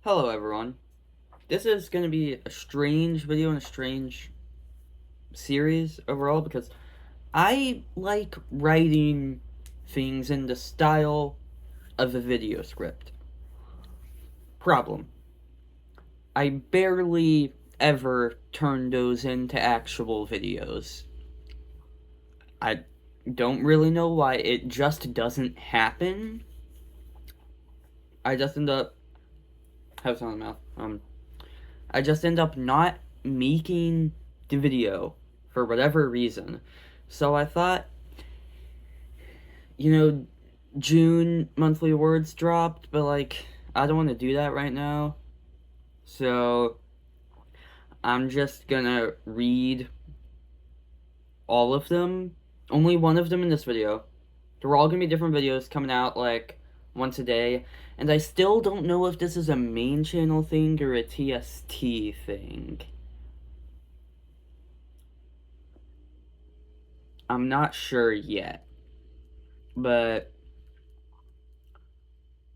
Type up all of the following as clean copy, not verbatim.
Hello everyone. This is going to be a strange video and a strange series overall because I like writing things in the style of a video script. Problem. I barely ever turn those into actual videos. I don't really know why. It just doesn't happen. I just end up have something in my mouth. I just end up not making the video for whatever reason. So I thought, you know, June monthly awards dropped, but I don't want to do that right now. So I'm just gonna read all of them. Only one of them in this video. They're all gonna be different videos coming out once a day. And I still don't know if this is a main channel thing or a TST thing. I'm not sure yet. But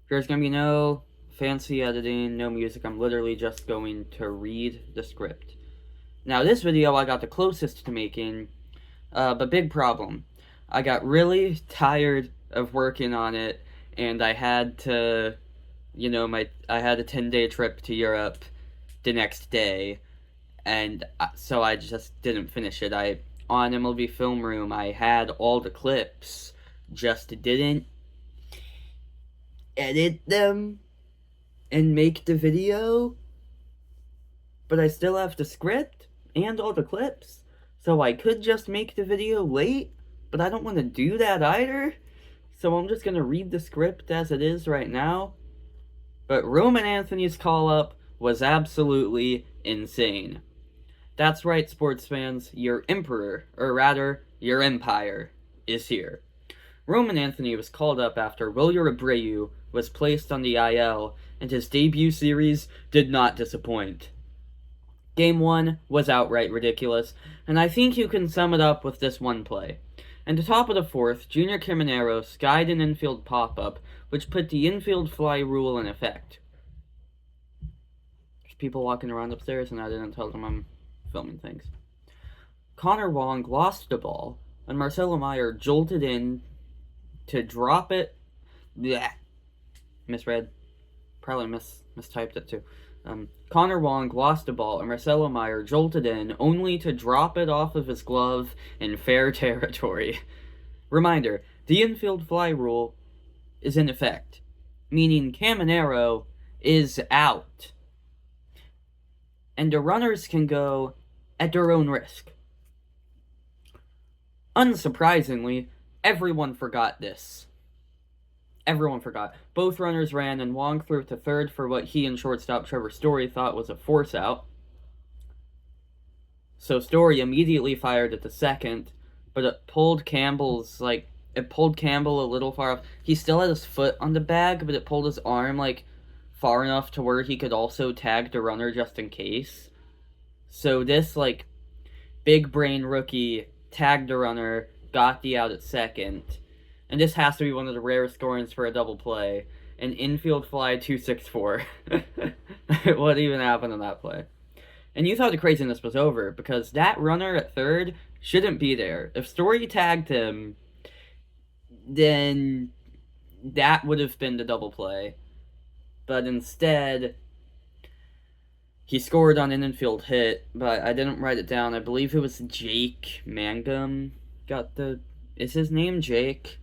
there's gonna be no fancy editing, no music. I'm literally just going to read the script. Now, this video I got the closest to making, but big problem. I got really tired of working on it, and I had to, I had a 10-day trip to Europe the next day, and so I just didn't finish it. On MLB Film Room, I had all the clips, just didn't edit them and make the video, but I still have the script and all the clips, so I could just make the video late, but I don't want to do that either, so I'm just gonna read the script as it is right now. But Roman Anthony's call-up was absolutely insane. That's right, sports fans, your emperor, or rather, your empire, is here. Roman Anthony was called up after Wilyer Abreu was placed on the IL, and his debut series did not disappoint. Game 1 was outright ridiculous, and I think you can sum it up with this one play. In the top of the fourth, Junior Caminero skied an infield pop-up, which put the infield fly rule in effect. There's people walking around upstairs, and I didn't tell them I'm filming things. Connor Wong lost the ball, and Marcelo Meyer jolted in to drop it. Blech. Misread. Probably mistyped it too. Connor Wong lost the ball, and Marcelo Meyer jolted in, only to drop it off of his glove in fair territory. Reminder, the infield fly rule is in effect, meaning Caminero is out. And the runners can go at their own risk. Unsurprisingly, everyone forgot this. Everyone forgot. Both runners ran, and Wong threw to third for what he and shortstop Trevor Story thought was a force out. So Story immediately fired at the second, but it pulled Campbell a little far off. He still had his foot on the bag, but it pulled his arm, far enough to where he could also tag the runner just in case. So this, big brain rookie tagged the runner, got the out at second. And this has to be one of the rarest scorings for a double play. An infield fly 264. What even happened on that play? And you thought the craziness was over, because that runner at third shouldn't be there. If Story tagged him, then that would have been the double play. But instead, he scored on an infield hit, but I didn't write it down. I believe it was Jake Mangum. Is his name Jake?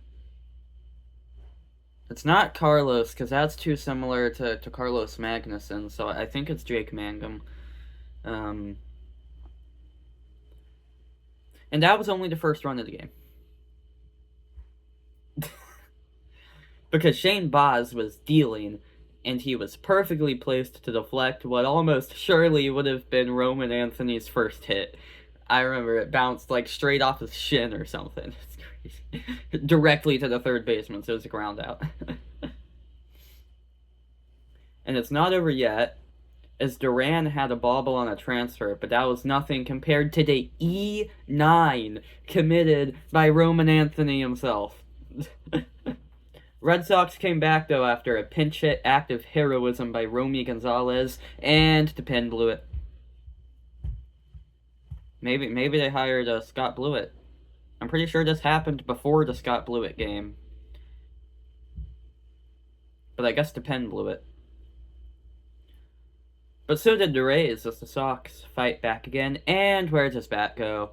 It's not Carlos, because that's too similar to Carlos Magnuson, so I think it's Jake Mangum. And that was only the first run of the game. Because Shane Baz was dealing, and he was perfectly placed to deflect what almost surely would have been Roman Anthony's first hit. I remember it bounced straight off his shin or something. It's crazy. Directly to the third baseman, so it was a ground out. And it's not over yet, as Duran had a bobble on a transfer, but that was nothing compared to the E9 committed by Roman Anthony himself. Red Sox came back, though, after a pinch hit act of heroism by Romy Gonzalez, and the pen blew it. Maybe they hired Scott Blewett. I'm pretty sure this happened before the Scott Blewett game. But I guess the pen blew it. But so did the Rays as the Sox fight back again. And where does bat go?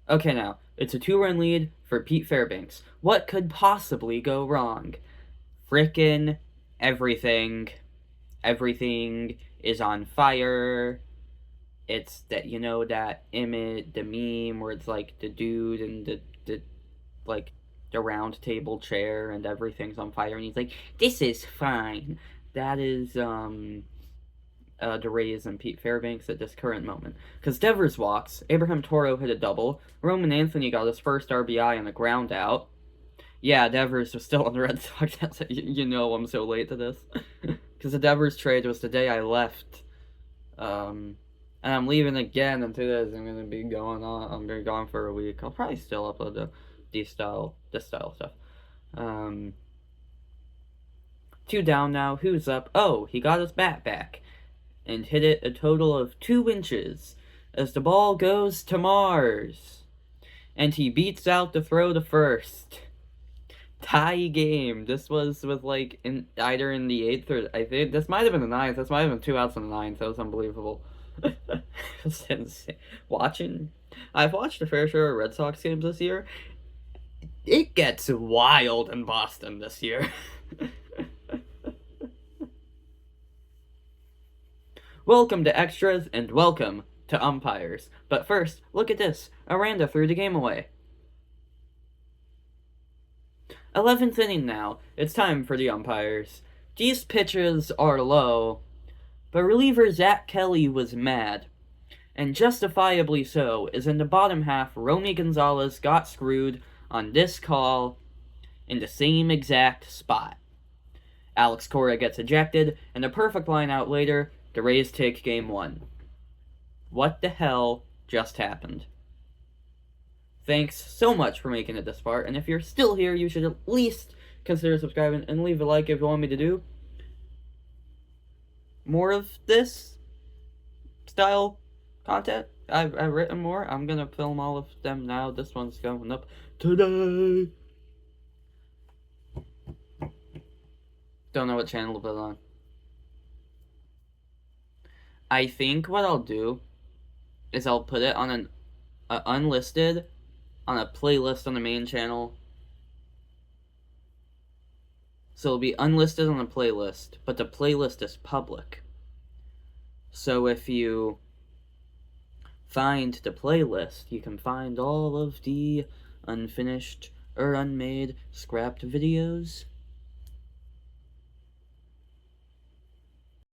Okay, now, it's a 2-run lead for Pete Fairbanks. What could possibly go wrong? Frickin' everything. Everything is on fire. It's that, you know, that image, the meme where it's like the dude and the like the round table chair and everything's on fire and he's like, this is fine. That is the Rays and Pete Fairbanks at this current moment. Because Devers walks, Abraham Toro hit a double, Roman Anthony got his first RBI on a ground out. Yeah, Devers was still on the Red Sox. You know I'm so late to this. Because the Devers trade was the day I left. And I'm leaving again in 2 days. I'm going to be going on. I'm going to be gone for a week. I'll probably still upload this style stuff. 2 down now. Who's up? Oh, he got his bat back. And hit it a total of 2 inches. As the ball goes to Mars. And he beats out the throw to first. Tie game. This was with like either in the 8th or I think this might have been the 9th. This might have been 2 outs in the 9th. That was unbelievable. I've watched a fair share of Red Sox games this year. It gets wild in Boston this year. Welcome to Extras and welcome to Umpires. But first, look at this. Aranda threw the game away. 11th inning now. It's time for the umpires. These pitches are low, but reliever Zach Kelly was mad. And justifiably so, as in the bottom half, Romy Gonzalez got screwed on this call in the same exact spot. Alex Cora gets ejected, and a perfect line out later, the Rays take game 1. What the hell just happened? Thanks so much for making it this far, and if you're still here, you should at least consider subscribing and leave a like if you want me to do more of this style content. I've written more. I'm gonna film all of them now. This one's going up today. Don't know what channel to put it on. I think what I'll do is I'll put it on an unlisted on a playlist on the main channel. So it'll be unlisted on the playlist, but the playlist is public. So if you find the playlist, you can find all of the unfinished or unmade scrapped videos